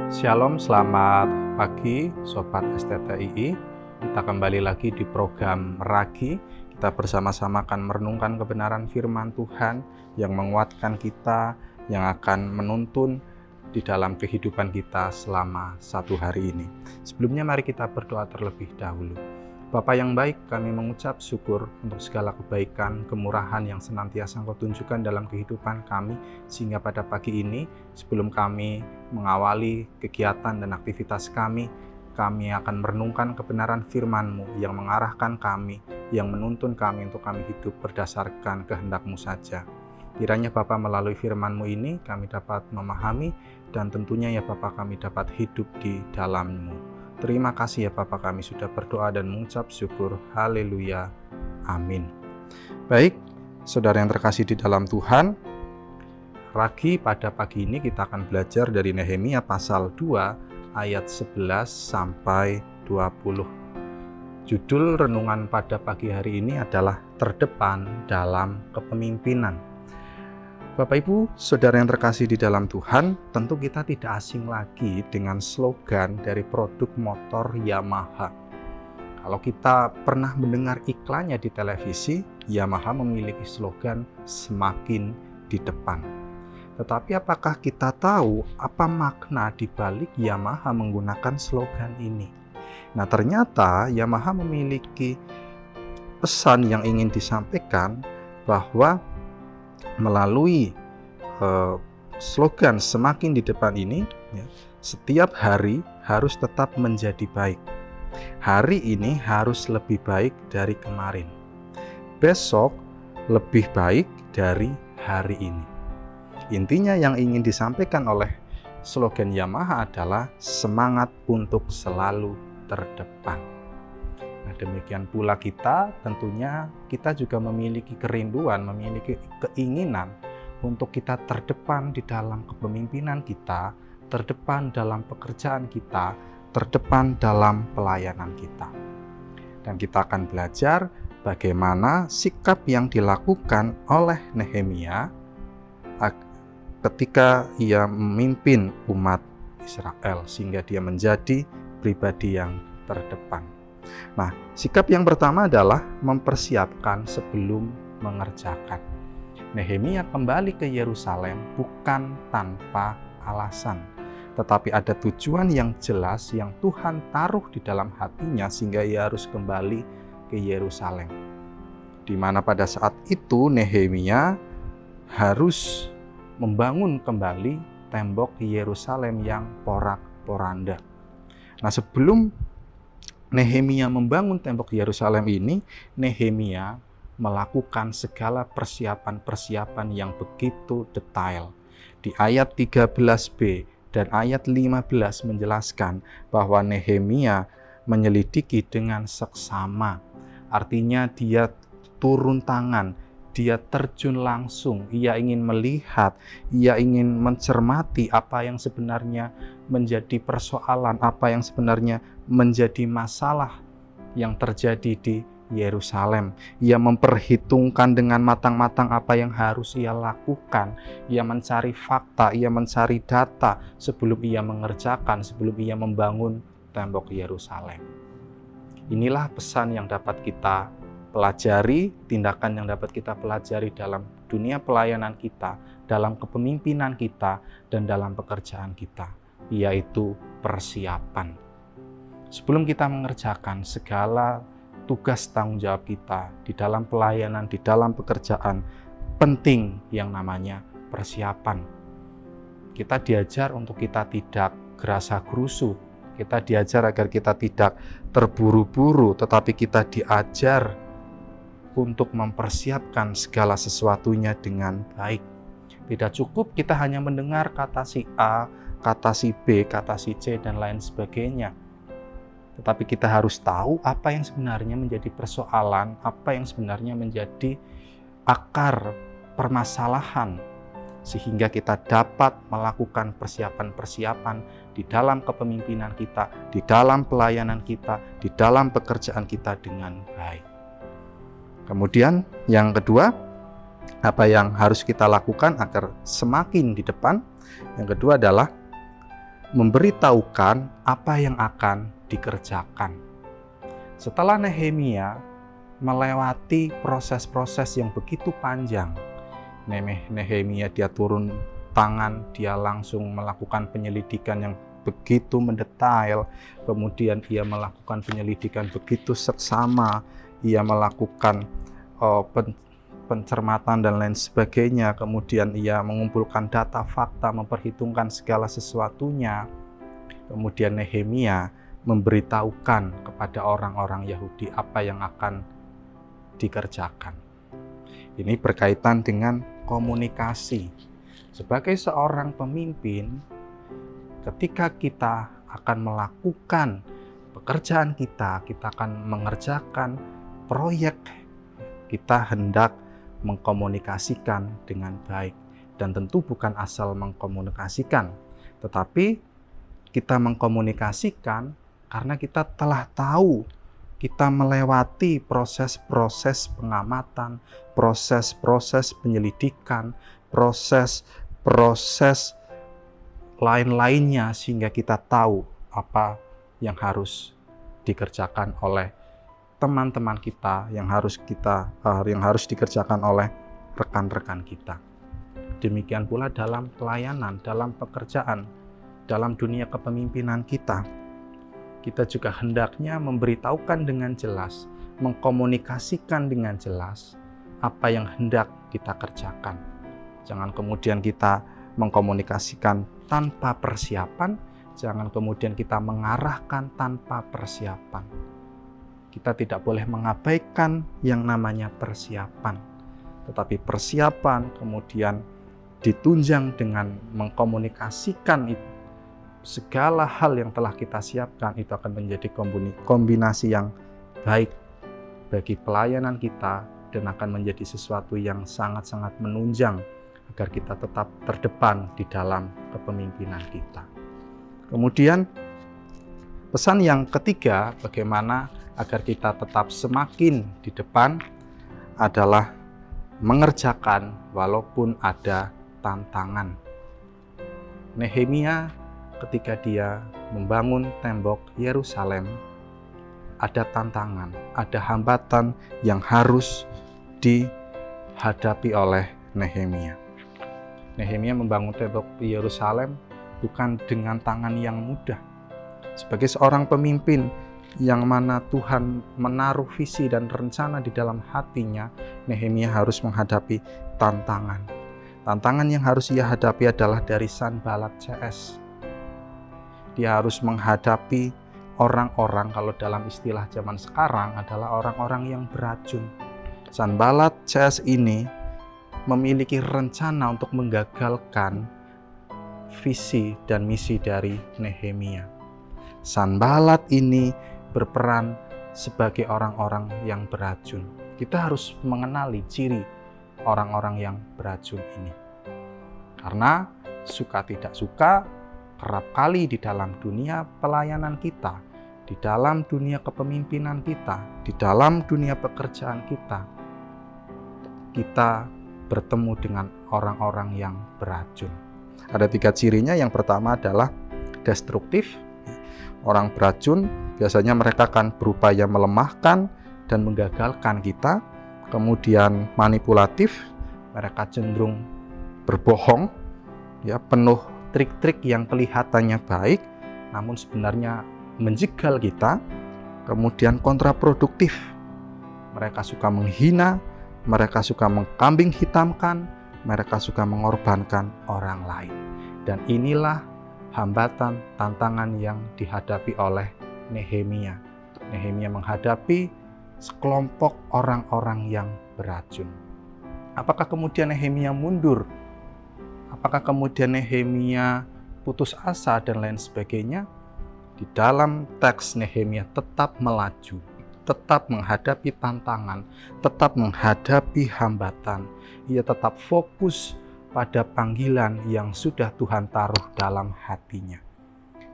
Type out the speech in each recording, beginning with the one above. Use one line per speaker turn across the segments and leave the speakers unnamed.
Shalom, selamat pagi Sobat STTII. Kita kembali lagi di program Meragi. Kita bersama-sama akan merenungkan kebenaran firman Tuhan yang menguatkan kita, yang akan menuntun di dalam kehidupan kita selama satu hari ini. Sebelumnya mari kita berdoa terlebih dahulu. Bapa yang baik, kami mengucap syukur untuk segala kebaikan, kemurahan yang senantiasa Engkau tunjukkan dalam kehidupan kami, sehingga pada pagi ini, sebelum kami mengawali kegiatan dan aktivitas kami akan merenungkan kebenaran firman-Mu yang mengarahkan kami, yang menuntun kami untuk kami hidup berdasarkan kehendak-Mu saja. Kiranya Bapa melalui firman-Mu ini kami dapat memahami, dan tentunya ya Bapa kami dapat hidup di dalam-Mu. Terima kasih ya Bapa, kami sudah berdoa dan mengucap syukur. Haleluya. Amin. Baik, saudara yang terkasih di dalam Tuhan, pada pagi ini kita akan belajar dari Nehemia pasal 2 ayat 11 sampai 20. Judul renungan pada pagi hari ini adalah Terdepan dalam Kepemimpinan. Bapak Ibu, saudara yang terkasih di dalam Tuhan, tentu kita tidak asing lagi dengan slogan dari produk motor Yamaha. Kalau kita pernah mendengar iklannya di televisi, Yamaha memiliki slogan semakin di depan. Tetapi apakah kita tahu apa makna di balik Yamaha menggunakan slogan ini? Nah, ternyata Yamaha memiliki pesan yang ingin disampaikan bahwa melalui slogan semakin di depan ini, setiap hari harus tetap menjadi baik. Hari ini harus lebih baik dari kemarin. Besok lebih baik dari hari ini. Intinya yang ingin disampaikan oleh slogan Yamaha adalah semangat untuk selalu terdepan. Nah, demikian pula kita, tentunya kita juga memiliki kerinduan, memiliki keinginan untuk kita terdepan di dalam kepemimpinan kita, terdepan dalam pekerjaan kita, terdepan dalam pelayanan kita. Dan kita akan belajar bagaimana sikap yang dilakukan oleh Nehemia ketika ia memimpin umat Israel, sehingga dia menjadi pribadi yang terdepan. Nah, sikap yang pertama adalah mempersiapkan sebelum mengerjakan. Nehemia kembali ke Yerusalem bukan tanpa alasan, tetapi ada tujuan yang jelas yang Tuhan taruh di dalam hatinya sehingga ia harus kembali ke Yerusalem. Di mana pada saat itu Nehemia harus membangun kembali tembok Yerusalem yang porak-poranda. Nah, sebelum Nehemia membangun tembok Yerusalem ini, Nehemia melakukan segala persiapan-persiapan yang begitu detail. Di ayat 13b dan ayat 15 menjelaskan bahwa Nehemia menyelidiki dengan seksama. Artinya dia turun tangan, dia terjun langsung, ia ingin melihat, ia ingin mencermati apa yang sebenarnya menjadi persoalan, apa yang sebenarnya menjadi masalah yang terjadi di Yerusalem. Ia memperhitungkan dengan matang-matang apa yang harus ia lakukan. Ia mencari fakta, ia mencari data sebelum ia mengerjakan, sebelum ia membangun tembok Yerusalem. Inilah pesan yang dapat kita pelajari, tindakan yang dapat kita pelajari dalam dunia pelayanan kita, dalam kepemimpinan kita, dan dalam pekerjaan kita, yaitu persiapan. Sebelum kita mengerjakan segala tugas tanggung jawab kita di dalam pelayanan, di dalam pekerjaan, penting yang namanya persiapan. Kita diajar untuk kita tidak gerasa-gerusu, kita diajar agar kita tidak terburu-buru, tetapi kita diajar untuk mempersiapkan segala sesuatunya dengan baik. Tidak cukup kita hanya mendengar kata si A, kata si B, kata si C, dan lain sebagainya. Tetapi kita harus tahu apa yang sebenarnya menjadi persoalan, apa yang sebenarnya menjadi akar permasalahan, sehingga kita dapat melakukan persiapan-persiapan di dalam kepemimpinan kita, di dalam pelayanan kita, di dalam pekerjaan kita dengan baik. Kemudian yang kedua, apa yang harus kita lakukan agar semakin di depan? Yang kedua adalah memberitahukan apa yang akan dikerjakan. Setelah Nehemia melewati proses-proses yang begitu panjang, Nehemia dia turun tangan, dia langsung melakukan penyelidikan yang begitu mendetail, kemudian ia melakukan penyelidikan begitu seksama, ia melakukan pencermatan dan lain sebagainya, kemudian ia mengumpulkan data, fakta, memperhitungkan segala sesuatunya. Kemudian Nehemia memberitahukan kepada orang-orang Yahudi apa yang akan dikerjakan. Ini berkaitan dengan komunikasi. Sebagai seorang pemimpin, ketika kita akan melakukan pekerjaan kita akan mengerjakan proyek, kita hendak mengkomunikasikan dengan baik. Dan tentu bukan asal mengkomunikasikan, tetapi kita mengkomunikasikan karena kita telah tahu, kita melewati proses-proses pengamatan, proses-proses penyelidikan, proses-proses lain-lainnya, sehingga kita tahu apa yang harus dikerjakan oleh teman-teman kita, yang harus dikerjakan oleh rekan-rekan kita. Demikian pula dalam pelayanan, dalam pekerjaan, dalam dunia kepemimpinan kita. Kita juga hendaknya memberitahukan dengan jelas, mengkomunikasikan dengan jelas apa yang hendak kita kerjakan. Jangan kemudian kita mengkomunikasikan tanpa persiapan, jangan kemudian kita mengarahkan tanpa persiapan. Kita tidak boleh mengabaikan yang namanya persiapan, tetapi persiapan kemudian ditunjang dengan mengkomunikasikan segala hal yang telah kita siapkan. Itu akan menjadi kombinasi yang baik bagi pelayanan kita dan akan menjadi sesuatu yang sangat-sangat menunjang agar kita tetap terdepan di dalam kepemimpinan kita. Kemudian pesan yang ketiga, bagaimana agar kita tetap semakin di depan, adalah mengerjakan walaupun ada tantangan. Nehemia ketika dia membangun tembok Yerusalem, ada tantangan, ada hambatan yang harus dihadapi oleh Nehemia. Nehemia membangun tembok Yerusalem bukan dengan tangan yang mudah. Sebagai seorang pemimpin yang mana Tuhan menaruh visi dan rencana di dalam hatinya, Nehemia harus menghadapi tantangan. Tantangan yang harus ia hadapi adalah dari Sanballat CS. Dia harus menghadapi orang-orang, kalau dalam istilah zaman sekarang adalah orang-orang yang beracun. Sanballat CS ini memiliki rencana untuk menggagalkan visi dan misi dari Nehemia. Sanballat ini berperan sebagai orang-orang yang beracun. Kita harus mengenali ciri orang-orang yang beracun ini. Karena suka tidak suka, kerap kali di dalam dunia pelayanan kita, di dalam dunia kepemimpinan kita, di dalam dunia pekerjaan kita, kita bertemu dengan orang-orang yang beracun. Ada 3 cirinya. Yang pertama adalah destruktif. Orang beracun biasanya mereka akan berupaya melemahkan dan menggagalkan kita. Kemudian manipulatif, mereka cenderung berbohong, ya, penuh trik-trik yang kelihatannya baik, namun sebenarnya menjegal kita. Kemudian kontraproduktif, mereka suka menghina, mereka suka mengkambing hitamkan, mereka suka mengorbankan orang lain. Dan inilah hambatan, tantangan yang dihadapi oleh Nehemia. Nehemia menghadapi sekelompok orang-orang yang beracun. Apakah kemudian Nehemia mundur? Apakah kemudian Nehemia putus asa dan lain sebagainya? Di dalam teks Nehemia tetap melaju, tetap menghadapi tantangan, tetap menghadapi hambatan. Ia tetap fokus pada panggilan yang sudah Tuhan taruh dalam hatinya.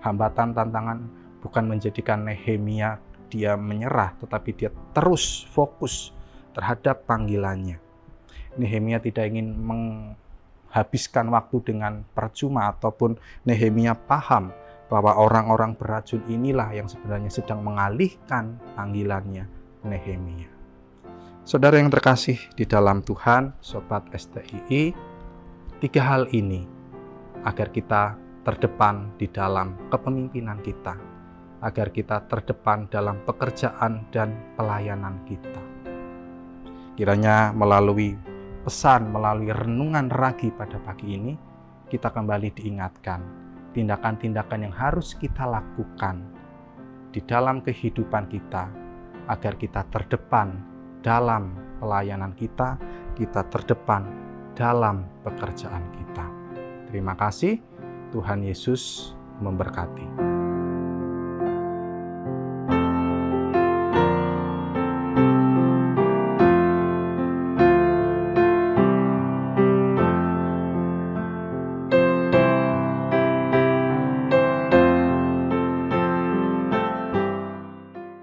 Hambatan, tantangan bukan menjadikan Nehemia dia menyerah, tetapi dia terus fokus terhadap panggilannya. Nehemia tidak ingin menghabiskan waktu dengan percuma, ataupun Nehemia paham bahwa orang-orang beracun inilah yang sebenarnya sedang mengalihkan panggilannya Nehemia. Saudara yang terkasih di dalam Tuhan, Sobat STII, 3 hal ini agar kita terdepan di dalam kepemimpinan kita, agar kita terdepan dalam pekerjaan dan pelayanan kita. Kiranya melalui pesan, melalui renungan ragi pada pagi ini, kita kembali diingatkan tindakan-tindakan yang harus kita lakukan di dalam kehidupan kita, agar kita terdepan dalam pelayanan kita terdepan dalam pekerjaan kita. Terima kasih, Tuhan Yesus memberkati.